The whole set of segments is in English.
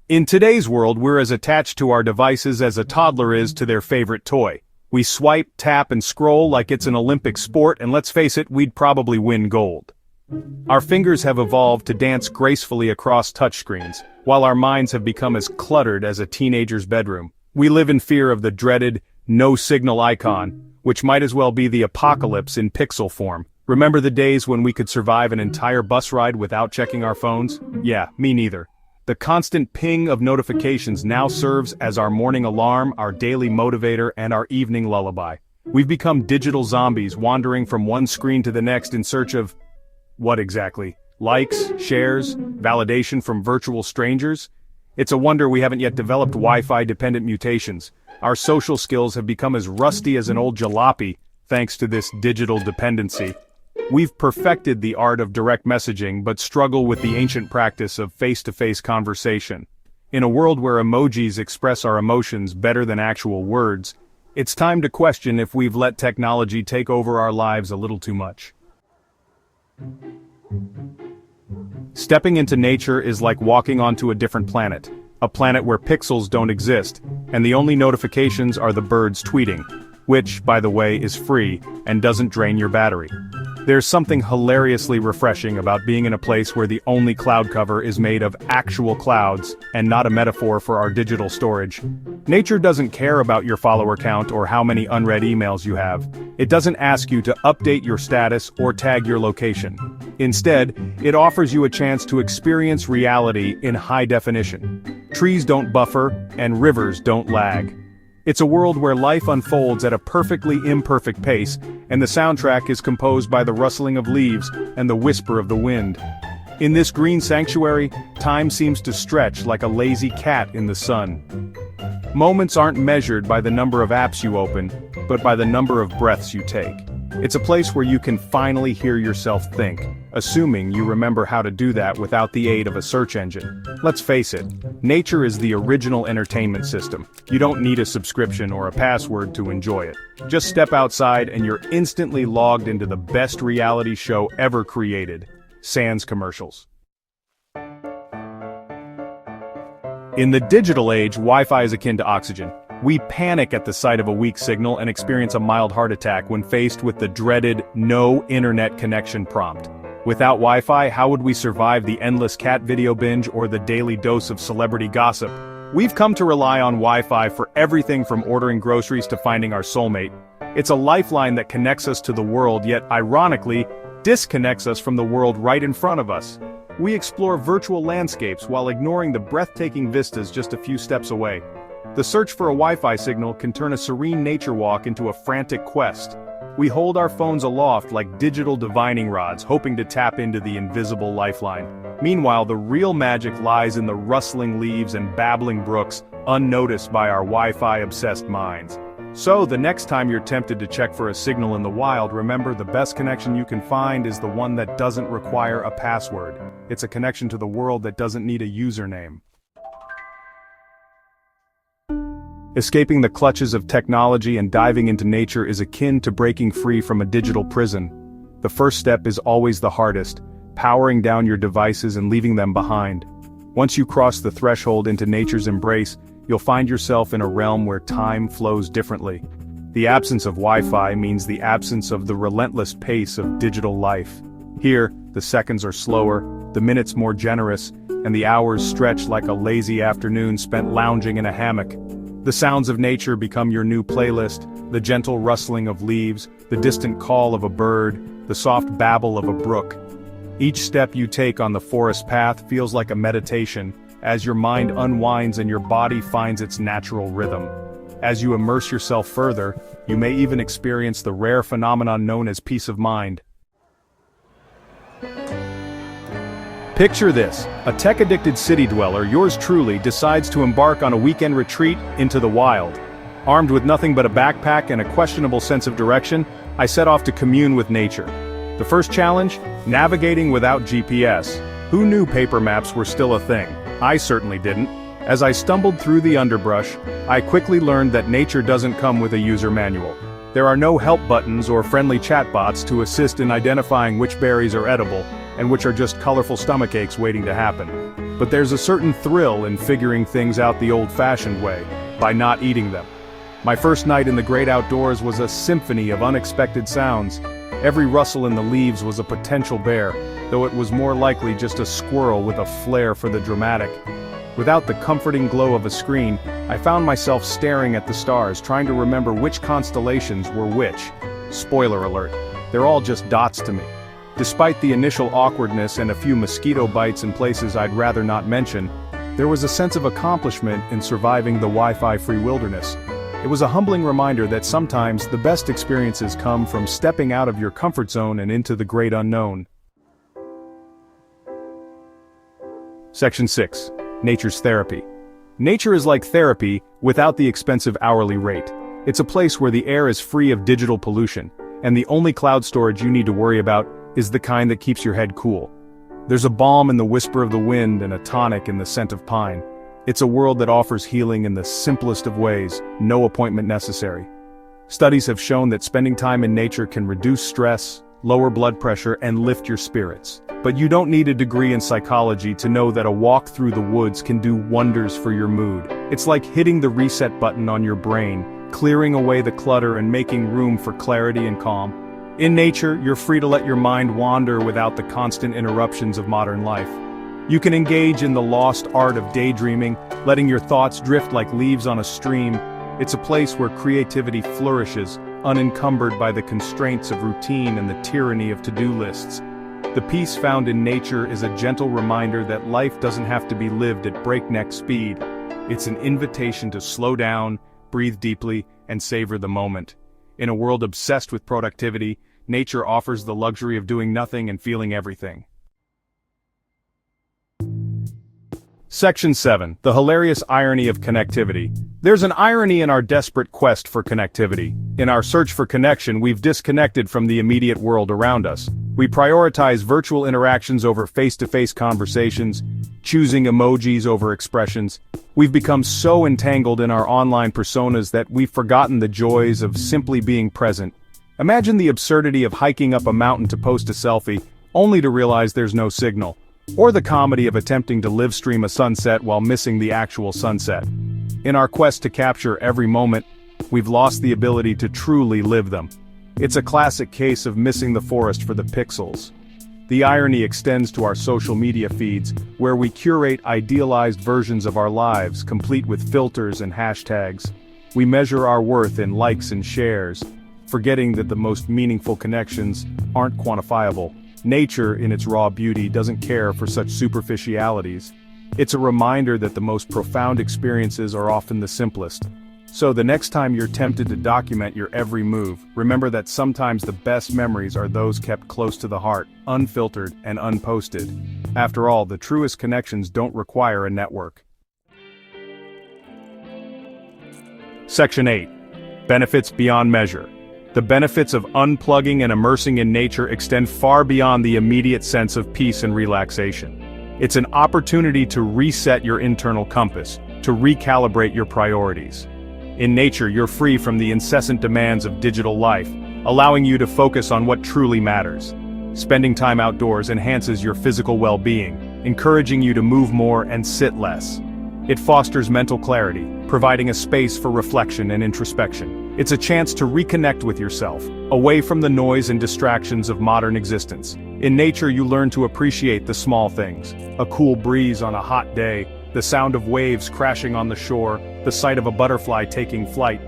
In today's world, we're as attached to our devices as a toddler is to their favorite toy. We swipe, tap, and scroll like it's an Olympic sport, and let's face it, we'd probably win gold. Our fingers have evolved to dance gracefully across touchscreens, while our minds have become as cluttered as a teenager's bedroom. We live in fear of the dreaded, no-signal icon, which might as well be the apocalypse in pixel form. Remember the days when we could survive an entire bus ride without checking our phones? Yeah, me neither. The constant ping of notifications now serves as our morning alarm, our daily motivator, and our evening lullaby. We've become digital zombies wandering from one screen to the next in search of... what exactly? Likes, shares, validation from virtual strangers? It's a wonder we haven't yet developed Wi-Fi dependent mutations. Our social skills have become as rusty as an old jalopy, thanks to this digital dependency. We've perfected the art of direct messaging but struggle with the ancient practice of face-to-face conversation. In a world where emojis express our emotions better than actual words, it's time to question if we've let technology take over our lives a little too much. Stepping into nature is like walking onto a different planet, a planet where pixels don't exist, and the only notifications are the birds tweeting, which, by the way, is free and doesn't drain your battery. There's something hilariously refreshing about being in a place where the only cloud cover is made of actual clouds and not a metaphor for our digital storage. Nature doesn't care about your follower count or how many unread emails you have. It doesn't ask you to update your status or tag your location. Instead, it offers you a chance to experience reality in high definition. Trees don't buffer, and rivers don't lag. It's a world where life unfolds at a perfectly imperfect pace, and the soundtrack is composed by the rustling of leaves and the whisper of the wind. In this green sanctuary, time seems to stretch like a lazy cat in the sun. Moments aren't measured by the number of apps you open, but by the number of breaths you take. It's a place where you can finally hear yourself think, assuming you remember how to do that without the aid of a search engine. Let's face it, nature is the original entertainment system. You don't need a subscription or a password to enjoy it. Just step outside and you're instantly logged into the best reality show ever created, sans commercials. In the digital age, Wi-Fi is akin to oxygen. We panic at the sight of a weak signal and experience a mild heart attack when faced with the dreaded "no internet connection" prompt. Without Wi-Fi, how would we survive the endless cat video binge or the daily dose of celebrity gossip? We've come to rely on Wi-Fi for everything from ordering groceries to finding our soulmate. It's a lifeline that connects us to the world, yet ironically, disconnects us from the world right in front of us. We explore virtual landscapes while ignoring the breathtaking vistas just a few steps away. The search for a Wi-Fi signal can turn a serene nature walk into a frantic quest. We hold our phones aloft like digital divining rods, hoping to tap into the invisible lifeline. Meanwhile, the real magic lies in the rustling leaves and babbling brooks, unnoticed by our Wi-Fi-obsessed minds. So, the next time you're tempted to check for a signal in the wild, remember the best connection you can find is the one that doesn't require a password. It's a connection to the world that doesn't need a username. Escaping the clutches of technology and diving into nature is akin to breaking free from a digital prison. The first step is always the hardest, powering down your devices and leaving them behind. Once you cross the threshold into nature's embrace, you'll find yourself in a realm where time flows differently. The absence of Wi-Fi means the absence of the relentless pace of digital life. Here, the seconds are slower, the minutes more generous, and the hours stretch like a lazy afternoon spent lounging in a hammock. The sounds of nature become your new playlist, the gentle rustling of leaves, the distant call of a bird, the soft babble of a brook. Each step you take on the forest path feels like a meditation, as your mind unwinds and your body finds its natural rhythm. As you immerse yourself further, you may even experience the rare phenomenon known as peace of mind. Picture this, a tech-addicted city dweller, yours truly, decides to embark on a weekend retreat into the wild. Armed with nothing but a backpack and a questionable sense of direction, I set off to commune with nature. The first challenge? Navigating without GPS. Who knew paper maps were still a thing? I certainly didn't. As I stumbled through the underbrush, I quickly learned that nature doesn't come with a user manual. There are no help buttons or friendly chatbots to assist in identifying which berries are edible, and which are just colorful stomachaches waiting to happen. but there's a certain thrill in figuring things out the old-fashioned way, by not eating them. My first night in the great outdoors was a symphony of unexpected sounds. Every rustle in the leaves was a potential bear, though it was more likely just a squirrel with a flair for the dramatic. Without the comforting glow of a screen, I found myself staring at the stars, trying to remember which constellations were which. Spoiler alert, they're all just dots to me. Despite the initial awkwardness and a few mosquito bites in places I'd rather not mention, there was a sense of accomplishment in surviving the Wi-Fi free wilderness. It was a humbling reminder that sometimes the best experiences come from stepping out of your comfort zone and into the great unknown. Section 6. Nature's Therapy. Nature is like therapy, without the expensive hourly rate. It's a place where the air is free of digital pollution, and the only cloud storage you need to worry about is the kind that keeps your head cool. There's a balm in the whisper of the wind and a tonic in the scent of pine. It's a world that offers healing in the simplest of ways, no appointment necessary. Studies have shown that spending time in nature can reduce stress, lower blood pressure, and lift your spirits. But you don't need a degree in psychology to know that a walk through the woods can do wonders for your mood. It's like hitting the reset button on your brain, clearing away the clutter and making room for clarity and calm. In nature, you're free to let your mind wander without the constant interruptions of modern life. You can engage in the lost art of daydreaming, letting your thoughts drift like leaves on a stream. It's a place where creativity flourishes, unencumbered by the constraints of routine and the tyranny of to-do lists. The peace found in nature is a gentle reminder that life doesn't have to be lived at breakneck speed. It's an invitation to slow down, breathe deeply, and savor the moment. In a world obsessed with productivity, nature offers the luxury of doing nothing and feeling everything. Section 7. The hilarious irony of connectivity. There's an irony in our desperate quest for connectivity. In our search for connection, we've disconnected from the immediate world around us. We prioritize virtual interactions over face-to-face conversations, choosing emojis over expressions. We've become so entangled in our online personas that we've forgotten the joys of simply being present. Imagine the absurdity of hiking up a mountain to post a selfie, only to realize there's no signal. Or the comedy of attempting to live stream a sunset while missing the actual sunset. In our quest to capture every moment, we've lost the ability to truly live them. It's a classic case of missing the forest for the pixels. The irony extends to our social media feeds, where we curate idealized versions of our lives, complete with filters and hashtags. We measure our worth in likes and shares, forgetting that the most meaningful connections aren't quantifiable. Nature, in its raw beauty, doesn't care for such superficialities. It's a reminder that the most profound experiences are often the simplest. So the next time you're tempted to document your every move, remember that sometimes the best memories are those kept close to the heart, unfiltered and unposted. After all, the truest connections don't require a network. Section 8. Benefits beyond measure. The benefits of unplugging and immersing in nature extend far beyond the immediate sense of peace and relaxation. It's an opportunity to reset your internal compass, to recalibrate your priorities. In nature, you're free from the incessant demands of digital life, allowing you to focus on what truly matters. Spending time outdoors enhances your physical well-being, encouraging you to move more and sit less. It fosters mental clarity, providing a space for reflection and introspection. It's a chance to reconnect with yourself, away from the noise and distractions of modern existence. In nature, you learn to appreciate the small things. A cool breeze on a hot day, the sound of waves crashing on the shore, the sight of a butterfly taking flight.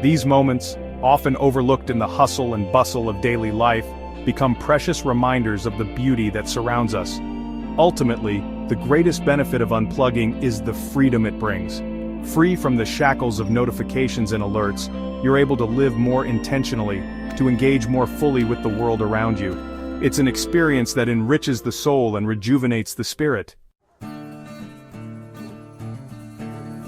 These moments, often overlooked in the hustle and bustle of daily life, become precious reminders of the beauty that surrounds us. Ultimately, the greatest benefit of unplugging is the freedom it brings. Free from the shackles of notifications and alerts, you're able to live more intentionally, to engage more fully with the world around you. It's an experience that enriches the soul and rejuvenates the spirit.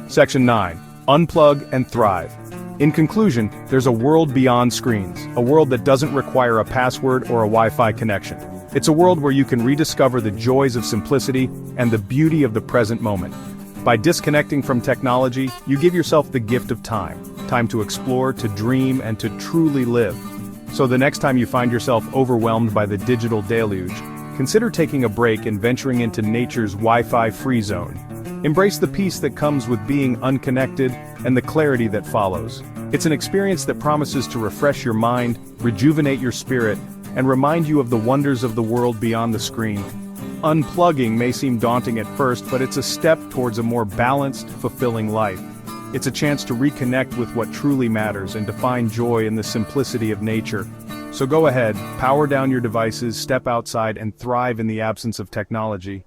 Section 9. Unplug and thrive. In conclusion, there's a world beyond screens, a world that doesn't require a password or a Wi-Fi connection. It's a world where you can rediscover the joys of simplicity and the beauty of the present moment. By disconnecting from technology, you give yourself the gift of time to explore, to dream, and to truly live. So the next time you find yourself overwhelmed by the digital deluge, consider taking a break and venturing into nature's Wi-Fi free zone. Embrace the peace that comes with being unconnected and the clarity that follows. It's an experience that promises to refresh your mind, rejuvenate your spirit, and remind you of the wonders of the world beyond the screen. Unplugging may seem daunting at first, but it's a step towards a more balanced, fulfilling life. It's a chance to reconnect with what truly matters and to find joy in the simplicity of nature. So go ahead, power down your devices, step outside, and thrive in the absence of technology.